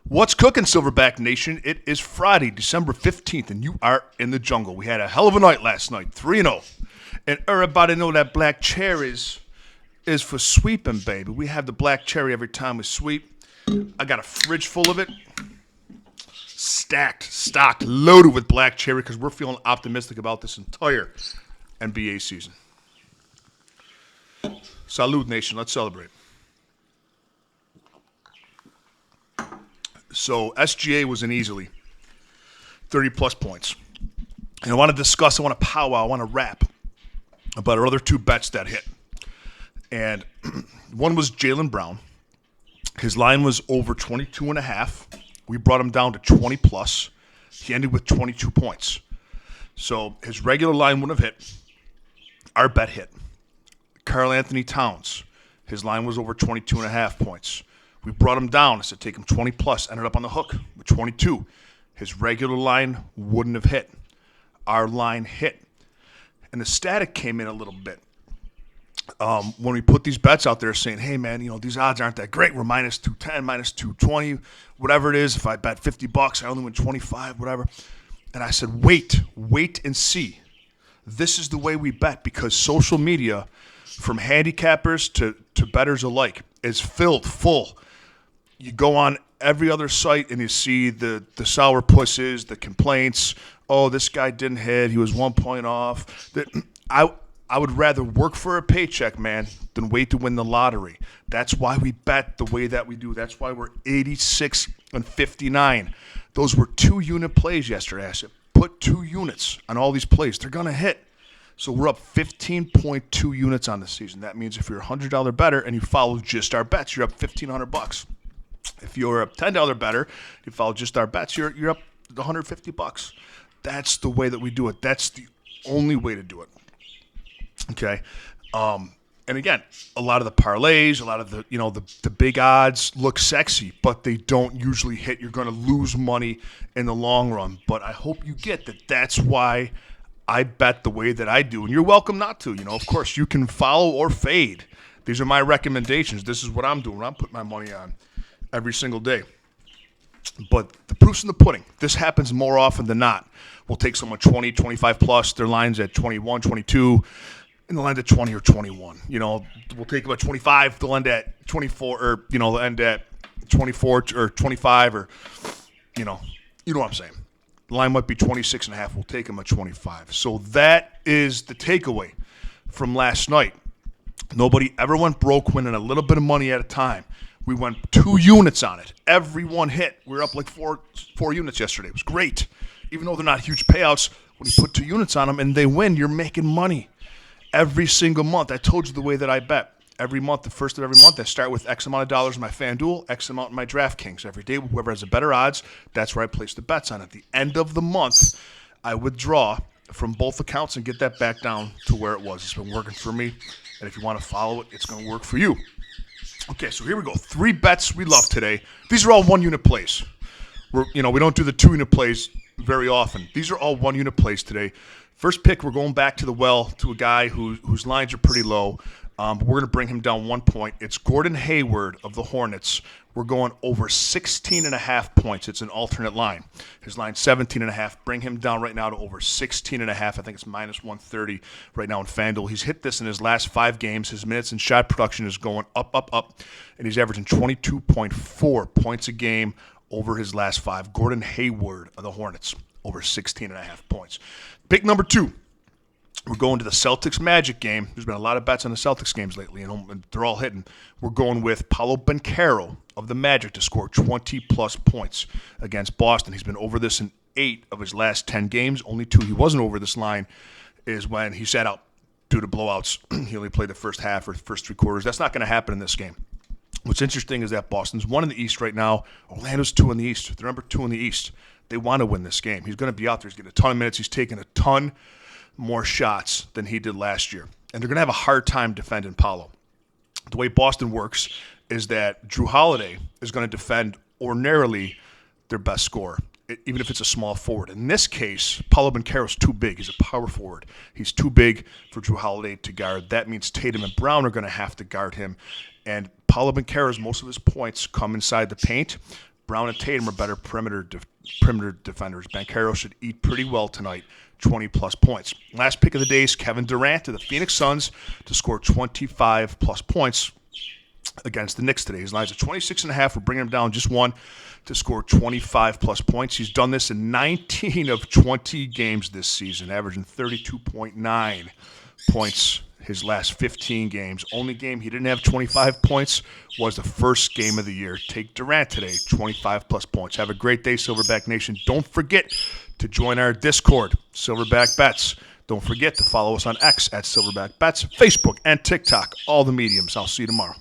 What's cooking, Silverback Nation? It is Friday, December 15th, and you are in the jungle. We had a hell of a night last night, 3-0. And everybody know that black cherry is for sweeping, baby. We have the black cherry every time we sweep. I got a fridge full of it. Stacked, stocked, loaded with black cherry because we're feeling optimistic about this entire NBA season. Salud, Nation. Let's celebrate. So SGA was in easily 30-plus points. And I want to discuss, I want to powwow, I want to rap about our other two bets that hit. And one was Jaylen Brown. His line was over 22.5. We brought him down to 20-plus. He ended with 22 points. So his regular line wouldn't have hit. Our bet hit. Karl Anthony Towns. His line was over 22.5 points. We brought him down. I said, take him 20-plus. Ended up on the hook with 22. His regular line wouldn't have hit. Our line hit. And the static came in a little bit. When we put these bets out there saying, hey, man, these odds aren't that great. We're minus 210, minus 220, whatever it is. If I bet $50, I only win 25, whatever. And I said, wait and see. This is the way we bet because social media, from handicappers to bettors alike, is filled full. You go on every other site and you see the sour pusses, the complaints. Oh, this guy didn't hit. He was 1 point off. I would rather work for a paycheck, man, than wait to win the lottery. That's why we bet the way that we do. That's why we're 86 and 59. Those were 2-unit plays yesterday. I said, put 2 units on all these plays. They're going to hit. So we're up 15.2 units on the season. That means if you're a $100 better and you follow just our bets, you're up $1,500. If you're a $10 better, you follow just our bets, you're up $150. That's the way that we do it. That's the only way to do it. Okay. And again, a lot of the parlays, a lot of the big odds look sexy, but they don't usually hit. You're going to lose money in the long run. But I hope you get that. That's why I bet the way that I do. And you're welcome not to. Of course, you can follow or fade. These are my recommendations. This is what I'm doing. I'm putting my money on every single day. But the proof's in the pudding. This happens more often than not. We'll take someone 20, 25 plus. Their line's at 21, 22. And they'll end at 20 or 21. We'll take them at 25. They'll end at 24, or they'll end at 24 or 25, or you know what I'm saying. The line might be 26.5. We'll take them at 25. So that is the takeaway from last night. Nobody ever went broke winning a little bit of money at a time. We went 2 units on it. Every one hit. We were up like four units yesterday. It was great. Even though they're not huge payouts, when you put 2 units on them and they win, you're making money. Every single month, I told you the way that I bet. Every month, the first of every month, I start with X amount of dollars in my FanDuel, X amount in my DraftKings. Every day, whoever has the better odds, that's where I place the bets on. At the end of the month, I withdraw from both accounts and get that back down to where it was. It's been working for me, and if you want to follow it, it's going to work for you. Okay, so here we go. 3 bets we love today. These are all 1-unit plays. We don't do the 2-unit plays very often. These are all 1-unit plays today. First pick, we're going back to the well to a guy whose lines are pretty low. But we're going to bring him down 1 point. It's Gordon Hayward of the Hornets. We're going over 16.5 points. It's an alternate line. His line's 17.5. Bring him down right now to over 16.5. I think it's minus 130 right now in FanDuel. He's hit this in his last 5 games. His minutes and shot production is going up. And he's averaging 22.4 points a game over his last 5. Gordon Hayward of the Hornets, over 16.5 points. Pick number 2. We're going to the Celtics Magic game. There's been a lot of bets on the Celtics games lately, and they're all hitting. We're going with Paolo Banchero of the Magic to score 20-plus points against Boston. He's been over this in 8 of his last 10 games. Only 2 he wasn't over this line is when he sat out due to blowouts. He only played the first half or first 3 quarters. That's not going to happen in this game. What's interesting is that Boston's 1 in the East right now. Orlando's 2 in the East. They're number 2 in the East. They want to win this game. He's going to be out there. He's getting a ton of minutes. He's taking a ton more shots than he did last year. And they're going to have a hard time defending Paolo. The way Boston works is that Jrue Holiday is going to defend ordinarily their best scorer, even if it's a small forward. In this case, Paolo Banchero's too big. He's a power forward. He's too big for Jrue Holiday to guard. That means Tatum and Brown are going to have to guard him. And Paolo Banchero's, most of his points come inside the paint. Brown and Tatum are better perimeter defenders. Banchero should eat pretty well tonight, 20-plus points. Last pick of the day is Kevin Durant to the Phoenix Suns to score 25-plus points against the Knicks today. His line's at 26.5. We're bringing him down just one to score 25-plus points. He's done this in 19 of 20 games this season, averaging 32.9 points his last 15 games. Only game he didn't have 25 points was the first game of the year. Take Durant today, 25-plus points. Have a great day, Silverback Nation. Don't forget to join our Discord, Silverback Bets. Don't forget to follow us on X at Silverback Bets, Facebook, and TikTok, all the mediums. I'll see you tomorrow.